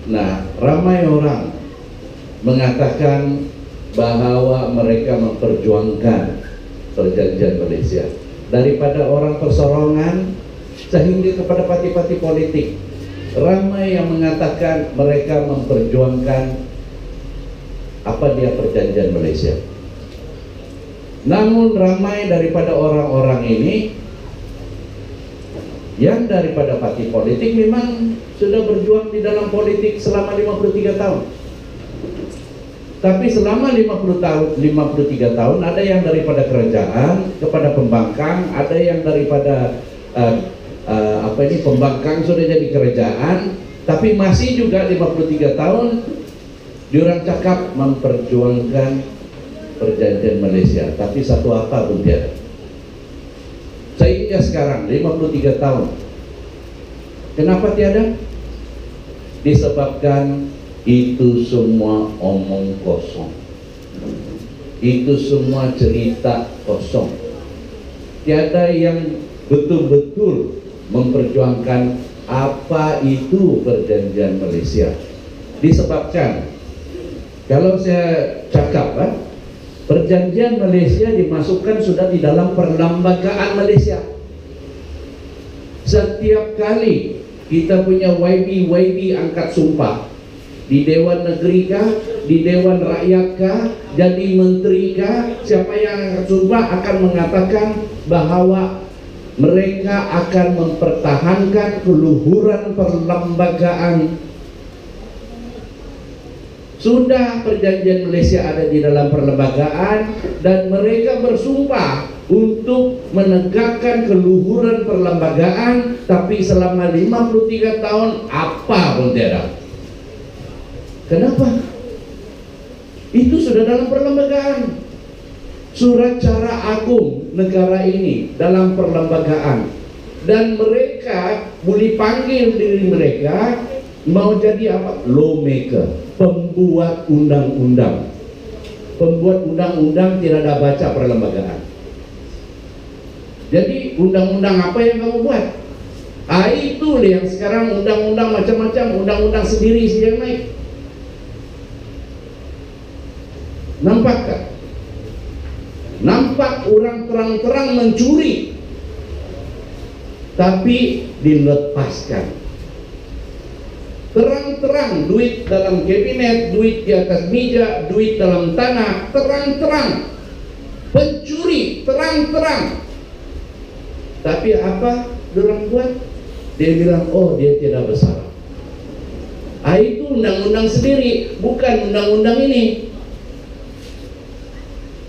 Nah, ramai orang mengatakan bahwa mereka memperjuangkan perjanjian Malaysia daripada orang persorongan sehingga kepada parti-parti politik. Ramai yang mengatakan mereka memperjuangkan apa dia perjanjian Malaysia. Namun ramai daripada orang-orang ini yang daripada parti politik memang sudah berjuang di dalam politik selama 53 tahun. Tapi selama 53 tahun ada yang daripada kerajaan kepada pembangkang, ada yang daripada pembangkang sudah jadi kerajaan, tapi masih juga 53 tahun diorang cakap memperjuangkan perjanjian Malaysia, tapi satu apa pun tiada. Sehingga sekarang 53 tahun. Kenapa tiada? Disebabkan itu semua omong kosong. Itu semua cerita kosong. Tiada yang betul-betul memperjuangkan apa itu perjanjian Malaysia. Disebabkan kalau saya cakap perjanjian Malaysia dimasukkan sudah di dalam perlembagaan Malaysia. Setiap kali kita punya YB angkat sumpah di Dewan Negeri kah, di Dewan Rakyat kah, jadi menteri kah, siapa yang angkat sumpah akan mengatakan bahwa mereka akan mempertahankan keluhuran perlembagaan. Sudah perjanjian Malaysia ada di dalam perlembagaan dan mereka bersumpah untuk menegakkan keluhuran perlembagaan, tapi selama 53 tahun apa pun tiada. Kenapa? Itu sudah dalam perlembagaan. Surat cara agung negara ini dalam perlembagaan, dan mereka boleh panggil diri mereka mau jadi apa? Lawmaker, pembuat undang-undang. Pembuat undang-undang tidak ada baca perlembagaan. Jadi undang-undang apa yang kamu buat? Itu yang sekarang undang-undang macam-macam, undang-undang sendiri yang naik. Nampakkah? Nampak orang terang-terang mencuri, tapi dilepaskan. Terang-terang duit dalam kabinet, duit di atas meja, duit dalam tanah, terang-terang. Pencuri, terang-terang. Tapi apa orang buat? Dia bilang, oh dia tidak bersalah. Itu undang-undang sendiri, bukan undang-undang ini.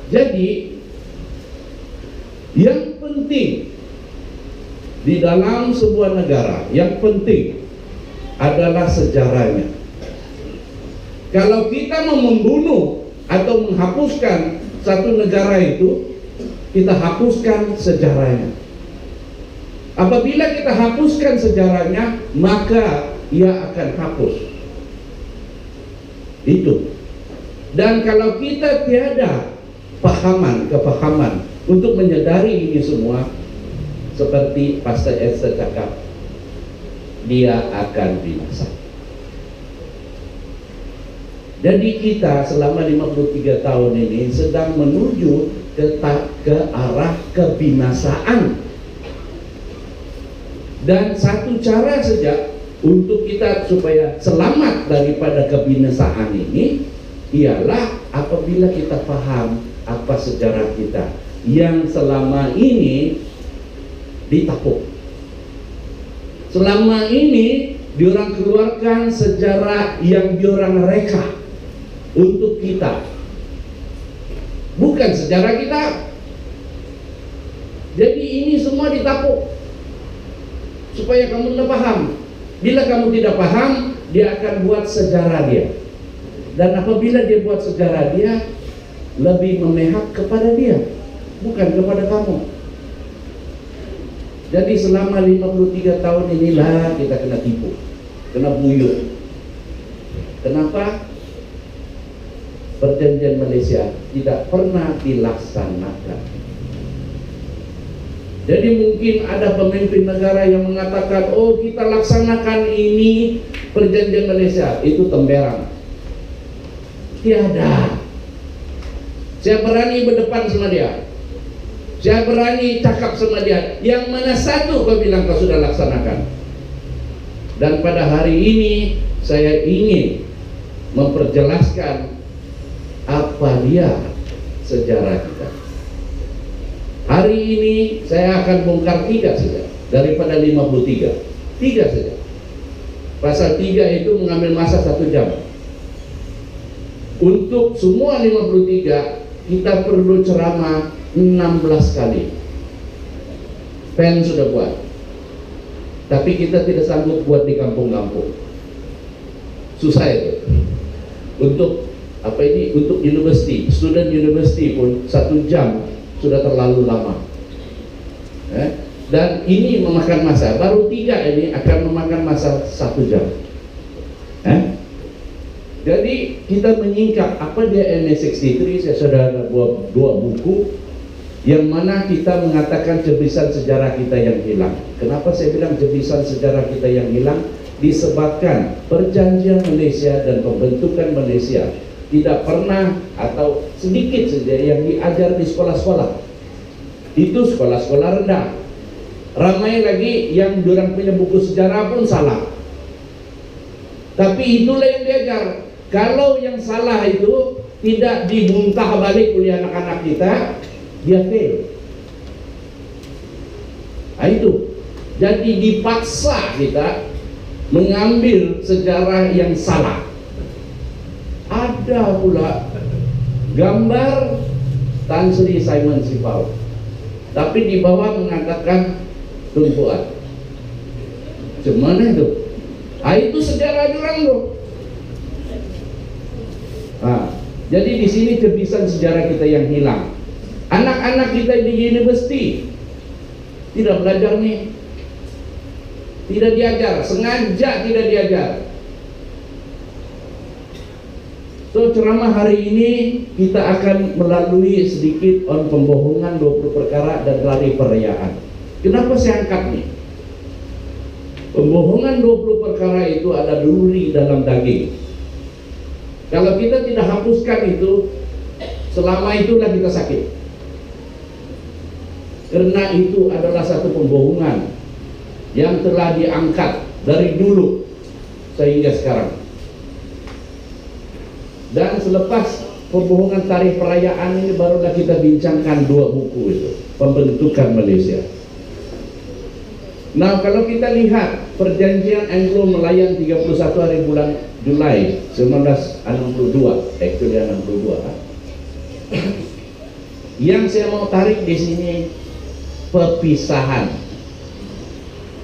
Jadi yang penting di dalam sebuah negara, yang penting adalah sejarahnya. Kalau kita mau membunuh atau menghapuskan satu negara itu, kita hapuskan sejarahnya. Apabila kita hapuskan sejarahnya, maka ia akan hapus. Itu. Dan kalau kita tiada kepahaman untuk menyadari ini semua, seperti Pastor Esther cakap, dia akan binasa. Jadi kita selama 53 tahun ini sedang menuju ke arah kebinasaan. Dan satu cara saja untuk kita supaya selamat daripada kebinasaan ini ialah apabila kita paham apa sejarah kita yang selama ini ditapuk. Selama ini diorang keluarkan sejarah yang diorang reka untuk kita, bukan sejarah kita. Jadi ini semua ditapuk supaya kamu tidak paham. Bila kamu tidak paham, dia akan buat sejarah dia. Dan apabila dia buat sejarah dia, lebih memihak kepada dia, bukan kepada kamu. Jadi selama 53 tahun inilah kita kena tipu, kena buyur. Kenapa? Perjanjian Malaysia tidak pernah dilaksanakan. Jadi mungkin ada pemimpin negara yang mengatakan, oh kita laksanakan ini perjanjian Malaysia, itu temberang. Tiada. Saya berani berdepan sama dia. Saya berani cakap sama dia. Yang mana satu kau bilang kau sudah laksanakan. Dan pada hari ini saya ingin memperjelaskan apa dia sejarah kita. Hari ini saya akan bongkar 3 saja daripada 53. 3 saja. Pasal 3 itu mengambil masa 1 jam. Untuk semua 53 kita perlu ceramah 16 kali. Pen sudah buat. Tapi kita tidak sanggup buat di kampung-kampung. Susah itu. Untuk apa ini? Untuk university, student university pun 1 jam sudah terlalu lama. Dan ini memakan masa. Baru 3 ini akan memakan masa 1 jam. Jadi kita menyingkap apa dia MA63. Saya sudah buat 2 buku yang mana kita mengatakan jebisan sejarah kita yang hilang. Kenapa saya bilang jebisan sejarah kita yang hilang? Disebabkan perjanjian Malaysia dan pembentukan Malaysia tidak pernah atau sedikit saja yang diajar di sekolah-sekolah. Itu sekolah-sekolah rendah. Ramai lagi yang diorang punya buku sejarah pun salah. Tapi itulah yang diajar. Kalau yang salah itu tidak dibuntah balik oleh anak-anak kita, dia fail. Nah, itu. Jadi dipaksa kita mengambil sejarah yang salah. Ada pula gambar Tan Sri Simon Sipau, tapi di bawah mengatakan Tun Fuad. Gimana itu? Itu sejarah orang tuh. Jadi di sini kebiasaan sejarah kita yang hilang. Anak-anak kita di universiti tidak belajar nih, tidak diajar, sengaja tidak diajar. So ceramah hari ini kita akan melalui sedikit on pembohongan 20 perkara dan lari perayaan. Kenapa saya angkat nih? Pembohongan 20 perkara itu ada duri dalam daging. Kalau kita tidak hapuskan itu, selama itulah kita sakit. Karena itu adalah satu pembohongan yang telah diangkat dari dulu sehingga sekarang. Dan selepas pembohongan tarikh perayaan ini barulah kita bincangkan 2 buku itu, pembentukan Malaysia. Nah, kalau kita lihat perjanjian Anglo-Melayan 31 hari bulan Julai 1962, actually 62. Yang saya mau tarik di sini perpisahan.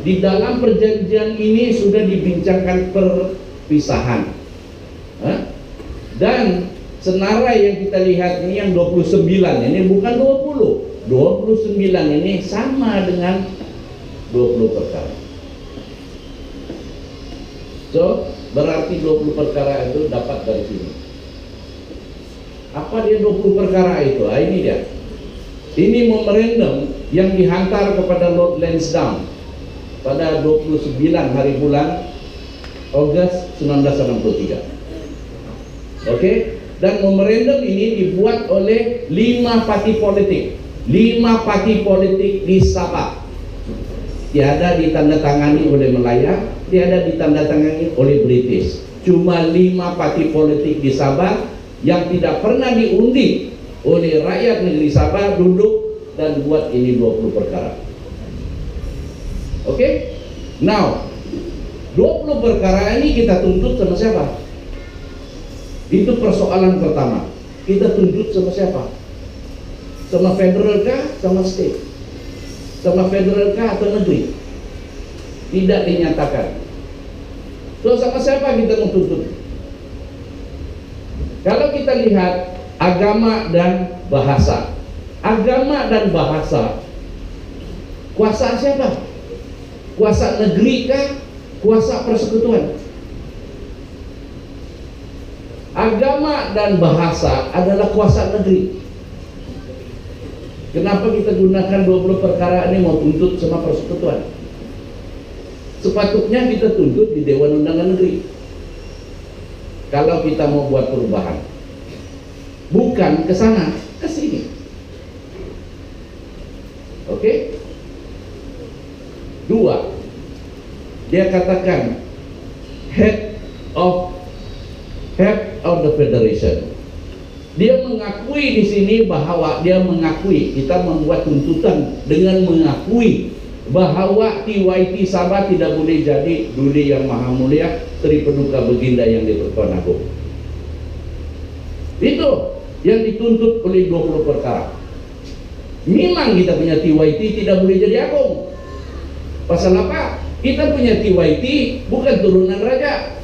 Di dalam perjanjian ini sudah dibincangkan perpisahan. Dan senarai yang kita lihat ini yang 29, ini bukan 20. 29 ini sama dengan 20 perkara. So, berarti 20 perkara itu dapat dari sini. Apa dia 20 perkara itu? Ini dia. Ini memorandum yang dihantar kepada Lord Lansdowne pada 29 hari bulan Ogos 1963. Oke? Dan memorandum ini dibuat oleh 5 parti politik. 5 parti politik di Sabah. Tiada ditandatangani oleh Melayu, tiada ditandatangani oleh British. Cuma 5 parti politik di Sabah yang tidak pernah diundi oleh rakyat negeri Sabah duduk dan buat ini 20 perkara. Oke? Now, 20 perkara ini kita tuntut sama siapa? Itu persoalan pertama. Kita tuntut sama siapa? Sama federal kah? Sama state? Sama federal kah atau negeri? Tidak dinyatakan. So sama siapa kita mau tuntut? Kalau kita lihat agama dan bahasa. Agama dan bahasa, kuasa siapa? Kuasa negeri kah? Kuasa persekutuan? Agama dan bahasa adalah kuasa negeri. Kenapa kita gunakan 20 perkara ini mau tuntut sama persekutuan? Sepatutnya kita tuntut di Dewan Undangan Negeri. Kalau kita mau buat perubahan, bukan ke sana, ke sini. Oke? Dua, dia katakan head of the federation. Dia mengakui di sini bahwa kita membuat tuntutan dengan mengakui bahwa TYT Sabah tidak boleh jadi Duli Yang Maha Mulia Sri Paduka Baginda yang di-Pertuan Agong. Itu yang dituntut oleh 20 perkara. Memang kita punya TYT tidak boleh jadi agung. Pasal apa? Kita punya TYT bukan turunan raja.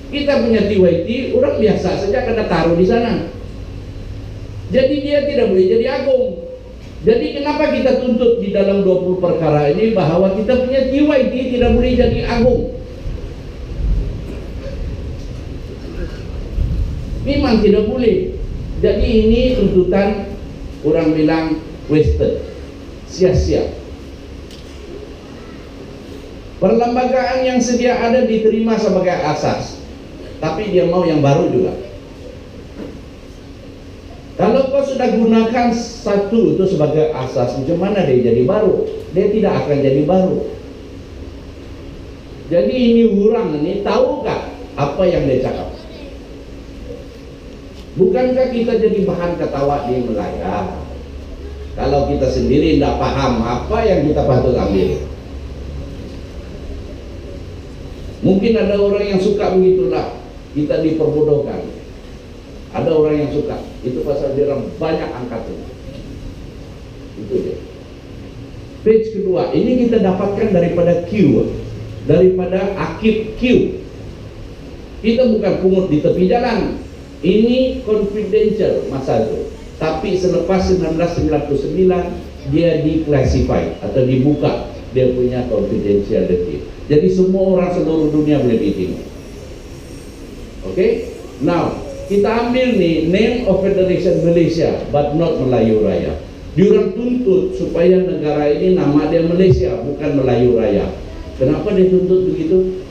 Kita punya TYT orang biasa saja kena taruh di sana. Jadi dia tidak boleh jadi agung. Jadi kenapa kita tuntut di dalam 20 perkara ini bahwa kita punya TYT tidak boleh jadi agung? Memang tidak boleh. Jadi ini tuntutan orang bilang wasted, sia-sia. Perlembagaan yang sedia ada diterima sebagai asas, tapi dia mau yang baru juga. Kalau kau sudah gunakan satu itu sebagai asas, macam mana dia jadi baru? Dia tidak akan jadi baru. Jadi ini orang ini tahukah apa yang dia cakap? Bukankah kita jadi bahan ketawa di Melaya? Kalau kita sendiri tidak paham apa yang kita patut ambil. Mungkin ada orang yang suka begitulah, kita diperbodohkan. Ada orang yang suka, itu pasal dia orang banyak angkatnya. Itu dia. Page kedua, ini kita dapatkan daripada Q, daripada Akib Q. Kita bukan pungut di tepi jalan. Ini confidential masa itu. Tapi selepas 1999 dia declassify atau dibuka, dia punya confidentiality. Jadi semua orang seluruh dunia boleh bikin. Oke? Now, kita ambil nih name of Federation Malaysia but not Melayu Raya. Diorang tuntut supaya negara ini nama dia Malaysia bukan Melayu Raya. Kenapa dia tuntut begitu?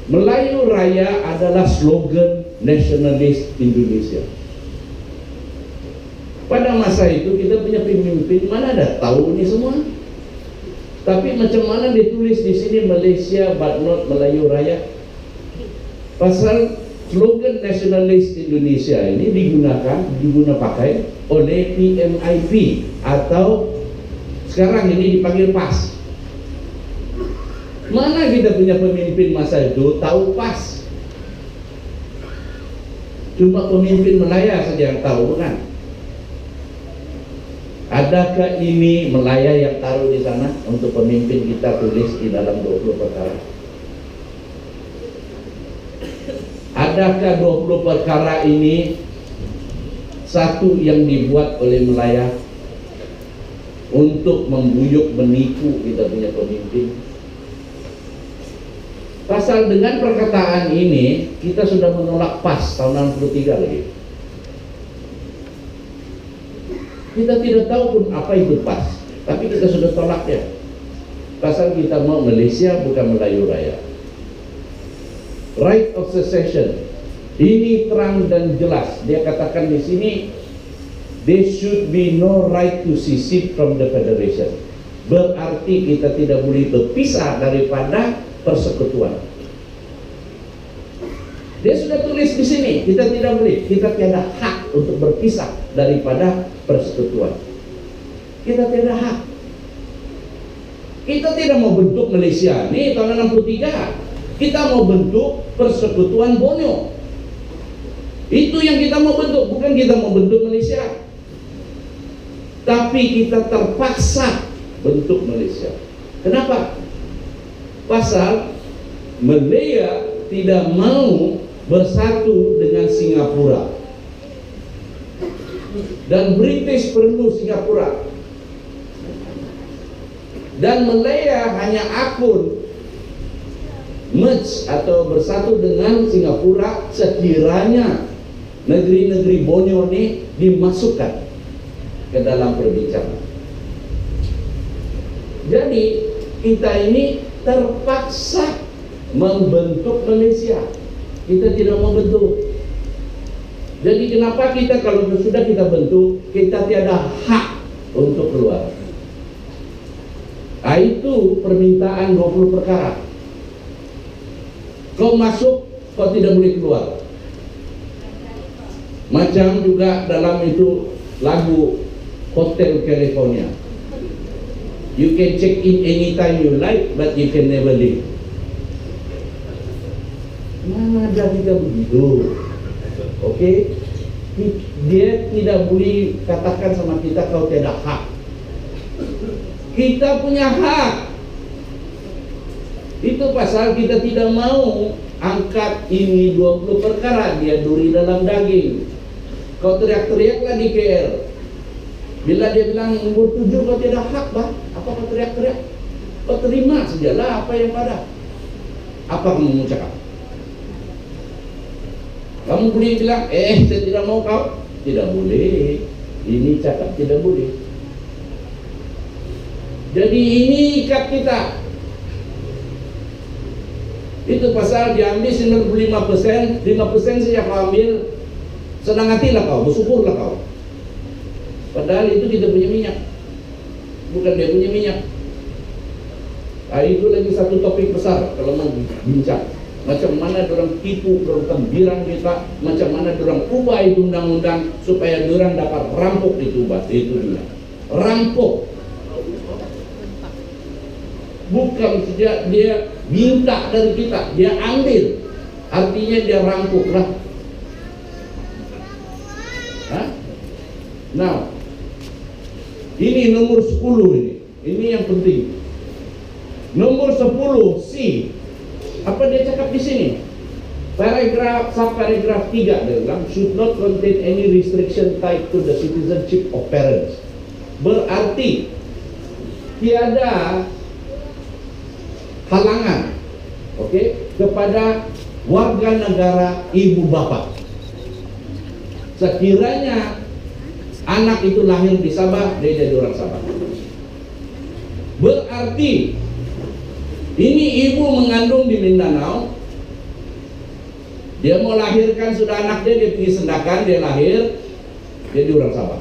Melayu Raya adalah slogan nasionalis Indonesia. Pada masa itu kita punya pemimpin mana ada tahu ini semua. Tapi macam mana ditulis di sini Malaysia but not Melayu Raya? Pasal slogan nasionalis Indonesia ini diguna pakai oleh PMIP atau sekarang ini dipanggil PAS. Mana kita punya pemimpin masa itu tahu PAS? Cuma pemimpin Melaya saja yang tahu, kan? Adakah ini Melaya yang taruh di sana untuk pemimpin kita tulis di dalam 20 perkara? Adakah 20 perkara ini satu yang dibuat oleh Melaya untuk membuyuk menipu kita punya pemimpin? Pasal dengan perkataan ini kita sudah menolak PAS tahun 63 lagi. Kita tidak tahu pun apa itu PAS, tapi kita sudah tolak ya. Pasal kita mau Malaysia bukan Melayu Raya. Right of secession ini terang dan jelas. Dia katakan di sini, there should be no right to secede from the federation. Berarti kita tidak boleh berpisah daripada persekutuan. Dia sudah tulis di sini, kita tidak boleh, kita tiada hak untuk berpisah daripada persekutuan. Kita tiada hak. Kita tidak mau bentuk Malaysia ini tahun 63. Kita mau bentuk Persekutuan Borneo. Itu yang kita mau bentuk, bukan kita mau bentuk Malaysia. Tapi kita terpaksa bentuk Malaysia. Kenapa? Pasal Malaya tidak mau bersatu dengan Singapura. Dan British perlu Singapura. Dan Malaya hanya akun merge atau bersatu dengan Singapura sekiranya negeri-negeri Borneo ini dimasukkan ke dalam perbincangan. Jadi kita ini terpaksa membentuk Malaysia. Kita tidak mau bentuk. Jadi kenapa kita kalau sudah kita bentuk, kita tiada hak untuk keluar. Nah, itu permintaan 20 perkara. Kau masuk, kau tidak boleh keluar. Macam juga dalam itu lagu Hotel California. You can check in anytime you like, but you can never leave. Mana ada kita begitu? Oke? Dia tidak boleh katakan sama kita kau tidak hak. Kita punya hak. Itu pasal kita tidak mau angkat ini 20 perkara, dia duri dalam daging. Kau teriak-teriaklah di KL. Bila dia bilang umur 7 kau tidak hak, bah, apa kau teriak-teriak? Kau terima sajalah apa yang ada. Apa kamu mau cakap? Kamu boleh bilang, saya tidak mau kau. Tidak boleh. Ini cakap tidak boleh. Jadi ini ikat kita. Itu pasal diambil 95%, 5% saja kau ambil, senang hatilah kau, bersyukurlah kau. Padahal itu kita punya minyak, bukan dia punya minyak. Nah, itu lagi satu topik besar kalau mau bincang. Macam mana orang tipu, orang tembirang kita, macam mana orang ubah itu undang-undang supaya orang dapat rampok itu dia. Rampok. Bukan saja dia minta dari kita, dia ambil. Artinya dia rampok lah. Nah, ini nomor 10 ini. Ini yang penting. Nomor 10 C. Apa dia cakap di sini? Subparagraf 3 dia bilang should not contain any restriction tied to the citizenship of parents. Berarti tiada halangan, kepada warga negara ibu bapa. Sekiranya anak itu lahir di Sabah, dia jadi orang Sabah. Berarti ini ibu mengandung di Mindanao, dia mau lahirkan sudah anak dia pergi Sendakan, dia lahir jadi orang Sabah.